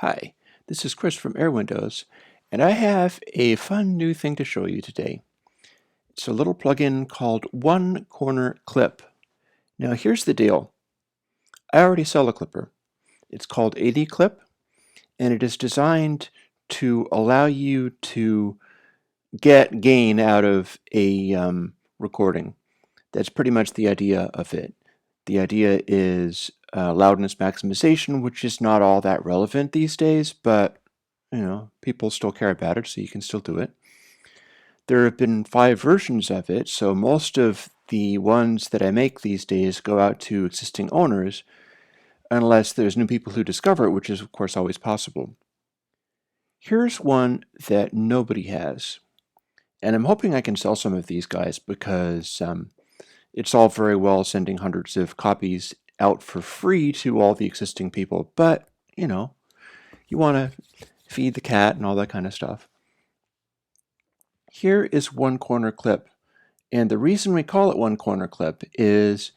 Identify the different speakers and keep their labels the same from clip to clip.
Speaker 1: Hi, this is Chris from airwindows, and I have a fun new thing to show you today. It's a little plugin called OneCornerClip. Now here's the deal. I already sell a clipper. It's called AD-Clip, and it is designed to allow you to get gain out of a recording. That's pretty much the idea of it. The idea is loudness maximization, which is not all that relevant these days, but people still care about it, so you can still do it. There have been 5 versions of it, so most of the ones that I make these days go out to existing owners, unless there's new people who discover it, which is of course always possible. Here's one that nobody has, and I'm hoping I can sell some of these guys because it's all very well sending hundreds of copies out for free to all the existing people, but you want to feed the cat and all that kind of stuff. Here is OneCornerClip, and the reason we call it OneCornerClip is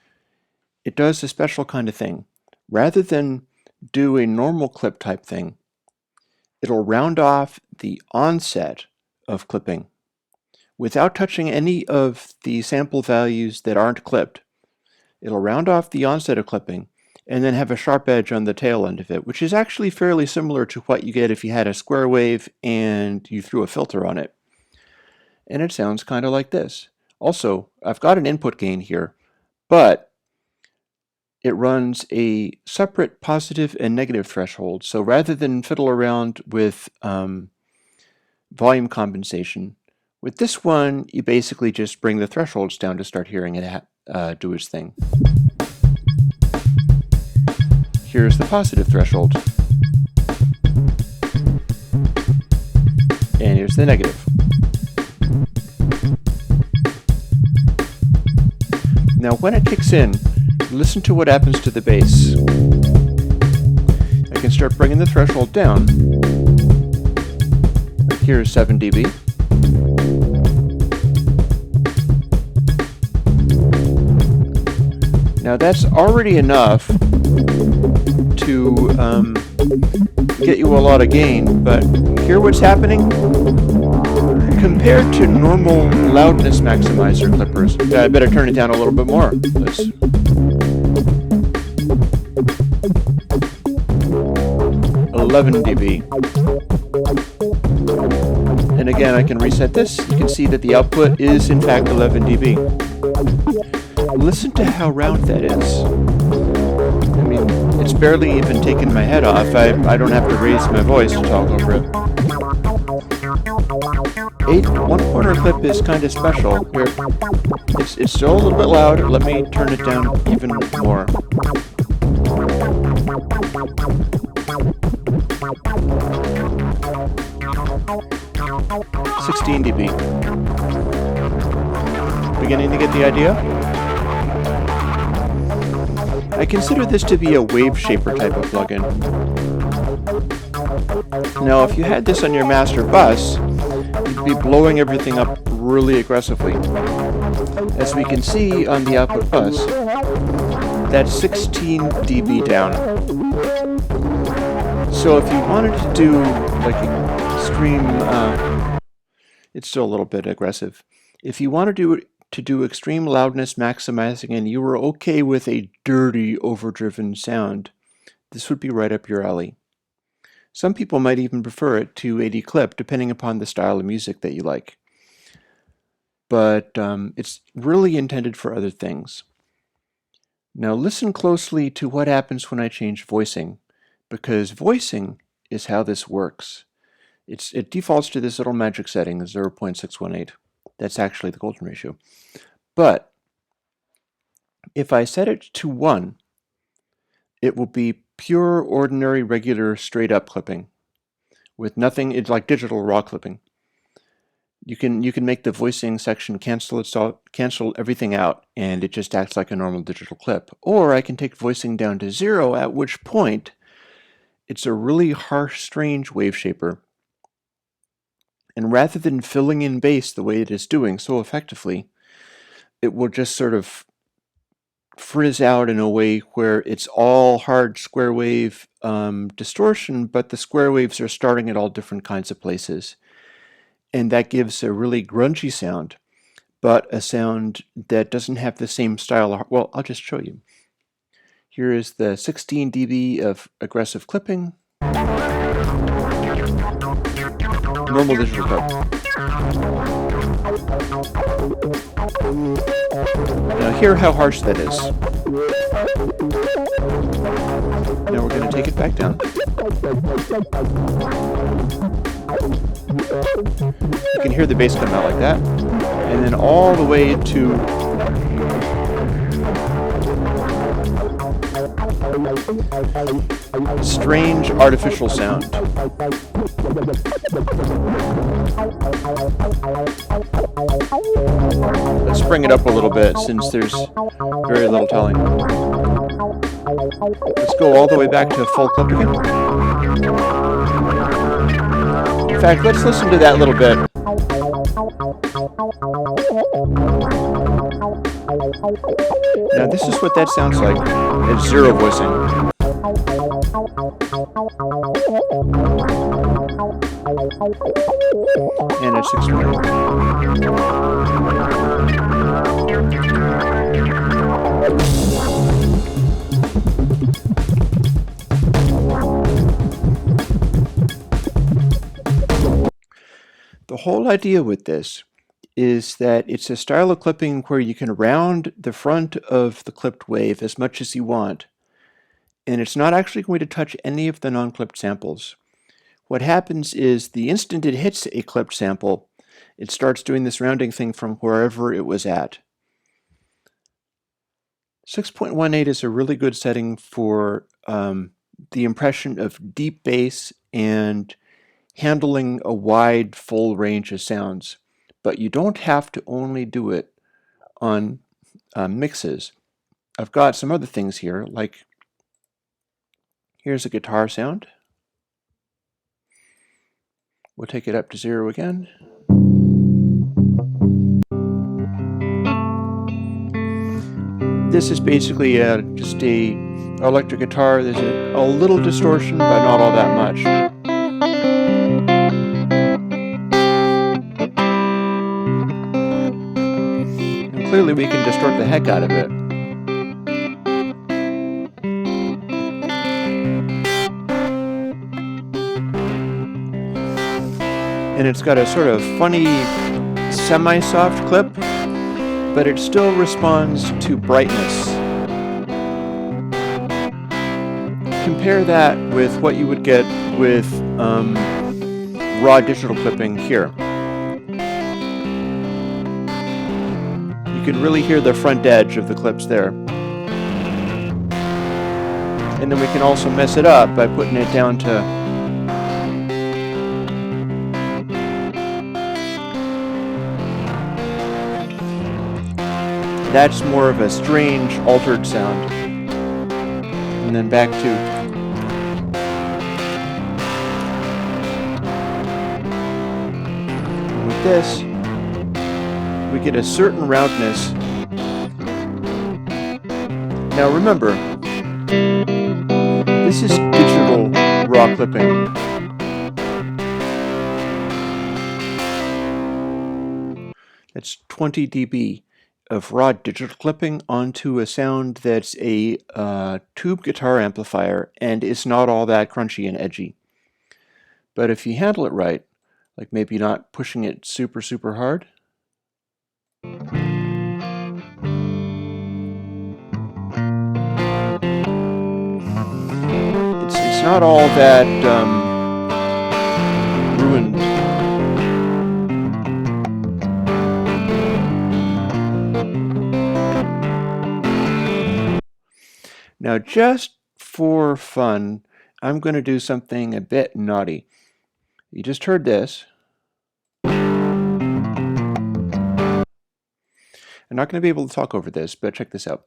Speaker 1: it does a special kind of thing. Rather than do a normal clip type thing, it'll round off the onset of clipping without touching any of the sample values that aren't clipped. It'll round off the onset of clipping and then have a sharp edge on the tail end of it, which is actually fairly similar to what you get if you had a square wave and you threw a filter on it. And it sounds kind of like this. Also, I've got an input gain here, but it runs a separate positive and negative threshold. So rather than fiddle around with volume compensation, with this one, you basically just bring the thresholds down to start hearing it do its thing. Here's the positive threshold. And here's the negative. Now when it kicks in, listen to what happens to the bass. I can start bringing the threshold down. Here's 7 dB. Now that's already enough to get you a lot of gain, but hear what's happening? Compared to normal loudness maximizer clippers, I better turn it down a little bit more. Let's 11 dB. And again, I can reset this. You can see that the output is in fact 11 dB. Listen to how round that is. I mean, it's barely even taken my head off. I don't have to raise my voice to talk over it. OneCornerClip is kind of special. Here, it's still a little bit loud. Let me turn it down even more. $16 dB. Beginning to get the idea? I consider this to be a wave shaper type of plugin. Now, if you had this on your master bus, you'd be blowing everything up really aggressively. As we can see on the output bus, that's 16 dB down. So if you wanted to do like extreme, it's still a little bit aggressive. If you wanted to do extreme loudness maximizing and you were okay with a dirty, overdriven sound, this would be right up your alley. Some people might even prefer it to AD-Clip, depending upon the style of music that you like. But it's really intended for other things. Now listen closely to what happens when I change voicing, because voicing is how this works. It defaults to this little magic setting, 0.618. That's actually the golden ratio. But if I set it to 1, it will be pure, ordinary, regular, straight-up clipping with nothing. It's like digital raw clipping. You can make the voicing section cancel everything out, and it just acts like a normal digital clip. Or I can take voicing down to 0, at which point it's a really harsh, strange wave shaper. And rather than filling in bass the way it is doing so effectively, it will just sort of frizz out in a way where it's all hard square wave distortion, but the square waves are starting at all different kinds of places. And that gives a really grungy sound, but a sound that doesn't have the same style. Well, I'll just show you. Here is the 16 dB of aggressive clipping. Normal digital clip. Now hear how harsh that is. Now we're going to take it back down. You can hear the bass come out like that. And then all the way to strange artificial sound. Let's bring it up a little bit since there's very little telling. Let's go all the way back to full clip again. In fact, let's listen to that little bit. Now this is what that sounds like. It's zero voicing. And it's 620. The whole idea with this is that it's a style of clipping where you can round the front of the clipped wave as much as you want, and it's not actually going to touch any of the non-clipped samples. What happens is the instant it hits a clipped sample, it starts doing this rounding thing from wherever it was at. 6.18 is a really good setting for the impression of deep bass and handling a wide, full range of sounds. But you don't have to only do it on mixes. I've got some other things here, like here's a guitar sound. We'll take it up to 0 again. This is basically just a electric guitar. There's a little distortion, but not all that much. And clearly we can distort the heck out of it. And it's got a sort of funny semi-soft clip, but it still responds to brightness. Compare that with what you would get with raw digital clipping here. You can really hear the front edge of the clips there. And then we can also mess it up by putting it down to that's more of a strange altered sound. And then back to and with this we get a certain roundness. Now remember, this is digital raw clipping. That's 20 dB of raw digital clipping onto a sound that's a tube guitar amplifier, and it's not all that crunchy and edgy. But if you handle it right, like maybe not pushing it super hard, it's not all that ruined. Now, just for fun, I'm going to do something a bit naughty. You just heard this. I'm not going to be able to talk over this, but check this out.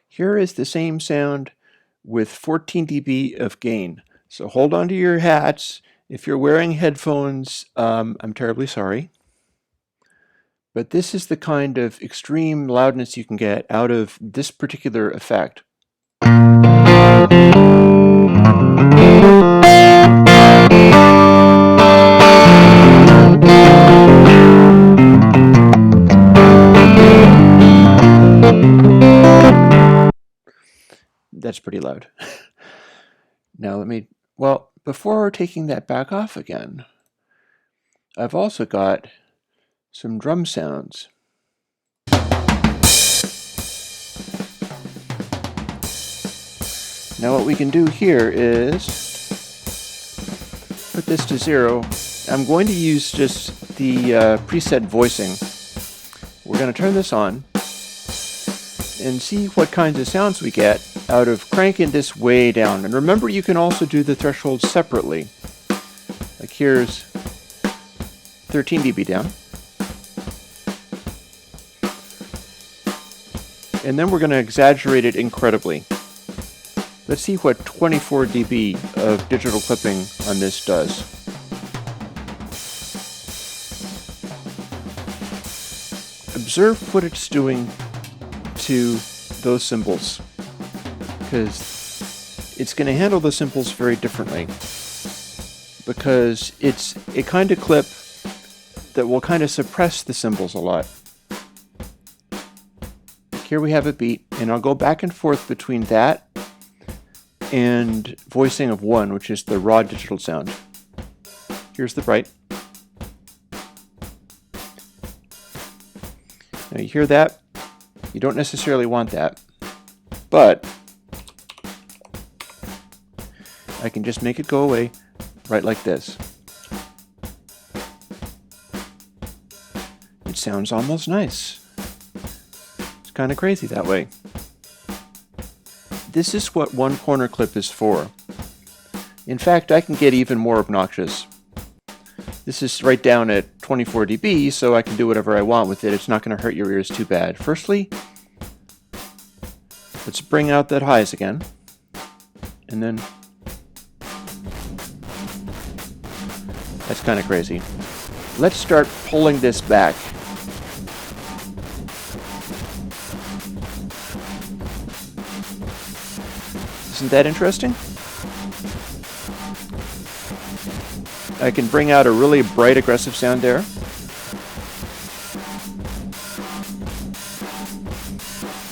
Speaker 1: Here is the same sound, with 14 dB of gain. So hold on to your hats. If you're wearing headphones, I'm terribly sorry. But this is the kind of extreme loudness you can get out of this particular effect. That's pretty loud. Now well, before taking that back off again, I've also got some drum sounds. Now what we can do here is put this to 0. I'm going to use just the preset voicing. We're going to turn this on and see what kinds of sounds we get out of cranking this way down. And remember, you can also do the threshold separately. Like here's 13 dB down. And then we're going to exaggerate it incredibly. Let's see what 24 dB of digital clipping on this does. Observe what it's doing to those cymbals, because it's going to handle the cymbals very differently, because it's a kind of clip that will kind of suppress the cymbals a lot. Here we have a beat, and I'll go back and forth between that and voicing of 1, which is the raw digital sound. Here's the bright. Now you hear that? You don't necessarily want that, but I can just make it go away right like this. It sounds almost nice. It's kind of crazy that way. This is what OneCornerClip is for. In fact, I can get even more obnoxious. This is right down at 24 dB, so I can do whatever I want with it. It's not going to hurt your ears too bad. Firstly, let's bring out that highs again. And then that's kind of crazy. Let's start pulling this back. Isn't that interesting? I can bring out a really bright, aggressive sound there.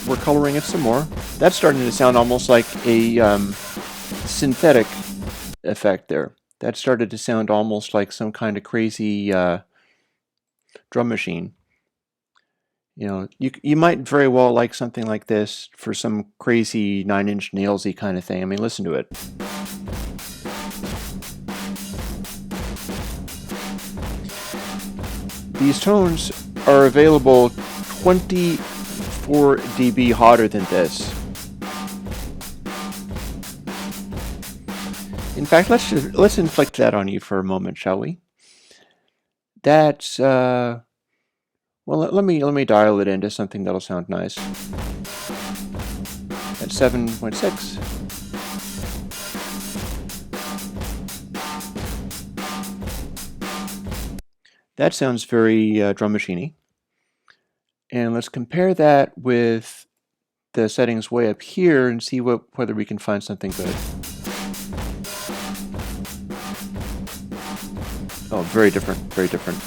Speaker 1: We're coloring it some more. That's starting to sound almost like a synthetic effect there. That started to sound almost like some kind of crazy drum machine. You know, you might very well like something like this for some crazy 9-inch nailsy kind of thing. I mean, listen to it. These tones are available 24 dB hotter than this. In fact, let's inflict that on you for a moment, shall we? That's well, let me dial it into something that'll sound nice. At 7.6. That sounds very drum machine-y. And let's compare that with the settings way up here and see whether we can find something good. Oh, very different, very different.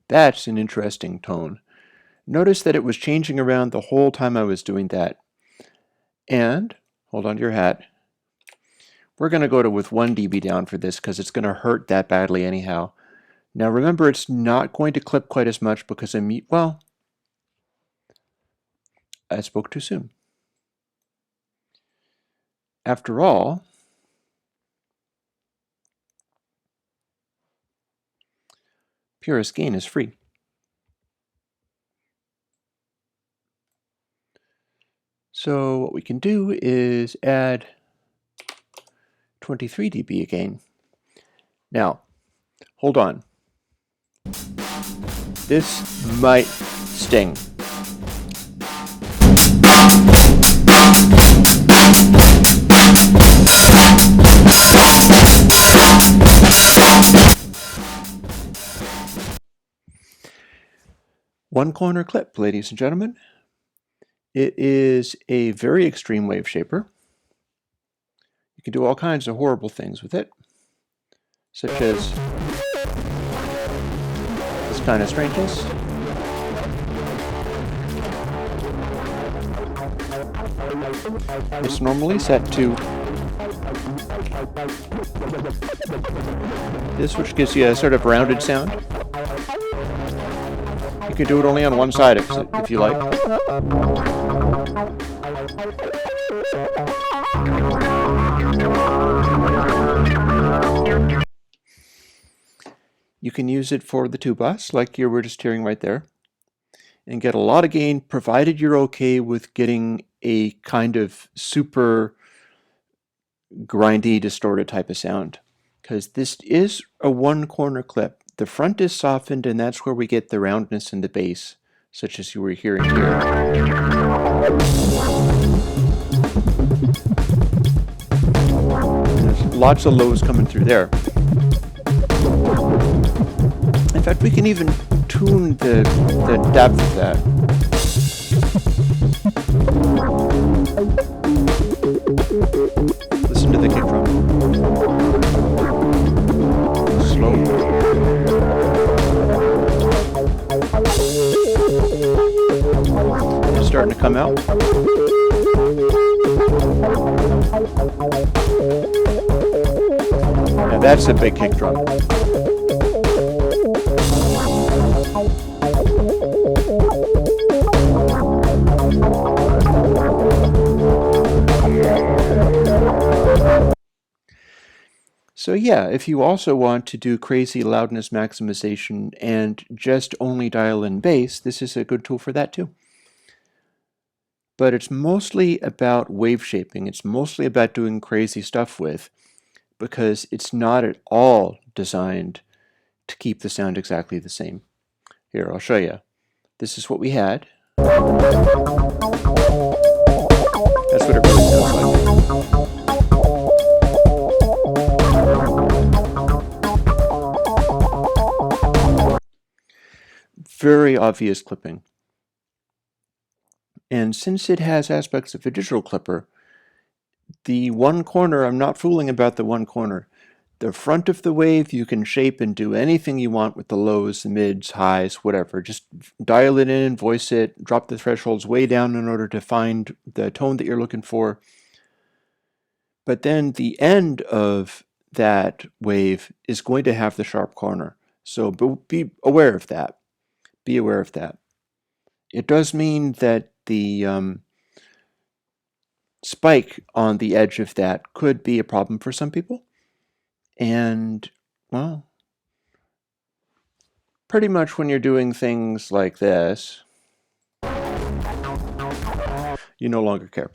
Speaker 1: That's an interesting tone. Notice that it was changing around the whole time I was doing that. And, hold on to your hat, we're going to go to with 1 dB down for this because it's going to hurt that badly anyhow. Now remember, it's not going to clip quite as much because well, I spoke too soon. After all, purest gain is free. So So what we can do is add 23 dB again. Now, hold on. This might sting. OneCornerClip, ladies and gentlemen. It is a very extreme wave shaper. You can do all kinds of horrible things with it, such as this kind of strangeness. It's normally set to this, which gives you a sort of rounded sound. You can do it only on one side if you like. You can use it for the two-bus, like you were just hearing right there, and get a lot of gain, provided you're okay with getting a kind of super grindy, distorted type of sound. Because this is a one-corner clip. The front is softened, and that's where we get the roundness in the bass, such as you were hearing here. There's lots of lows coming through there. In fact, we can even tune the depth of that. Listen to the kick drum. Slow. It's starting to come out. Now that's a big kick drum. So yeah, if you also want to do crazy loudness maximization and just only dial in bass, this is a good tool for that too. But it's mostly about wave shaping. It's mostly about doing crazy stuff with, because it's not at all designed to keep the sound exactly the same. Here, I'll show you. This is what we had. That's what it really sounds like. Very obvious clipping. And since it has aspects of a digital clipper, the one corner, I'm not fooling about the one corner. The front of the wave you can shape and do anything you want with the lows, the mids, highs, whatever. Just dial it in, voice it, drop the thresholds way down in order to find the tone that you're looking for. But then the end of that wave is going to have the sharp corner. So be aware of that. Be aware of that. It does mean that the spike on the edge of that could be a problem for some people. And, well, pretty much when you're doing things like this, you no longer care.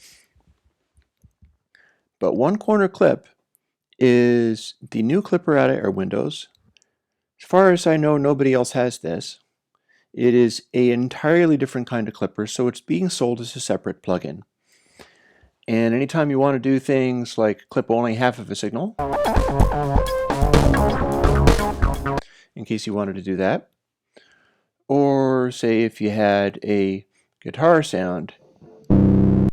Speaker 1: But OneCornerClip is the new clipper out of airwindows. As far as I know, nobody else has this. It is an entirely different kind of clipper, so it's being sold as a separate plugin. And anytime you want to do things like clip only half of a signal, in case you wanted to do that, or say if you had a guitar sound, and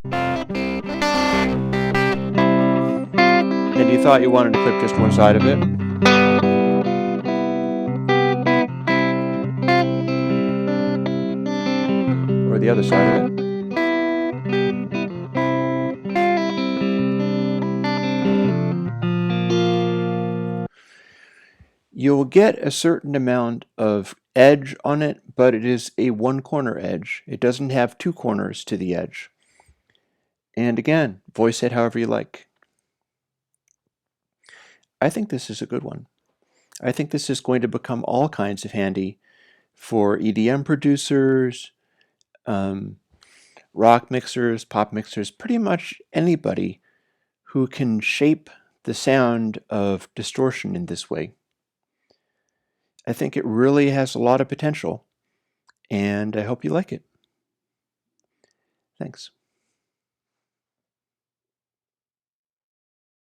Speaker 1: you thought you wanted to clip just one side of it, or the other side of it, you'll get a certain amount of edge on it, but it is a one corner edge. It doesn't have two corners to the edge. And again, voice it however you like. I think this is a good one. I think this is going to become all kinds of handy for EDM producers, rock mixers, pop mixers, pretty much anybody who can shape the sound of distortion in this way. I think it really has a lot of potential, and I hope you like it. Thanks.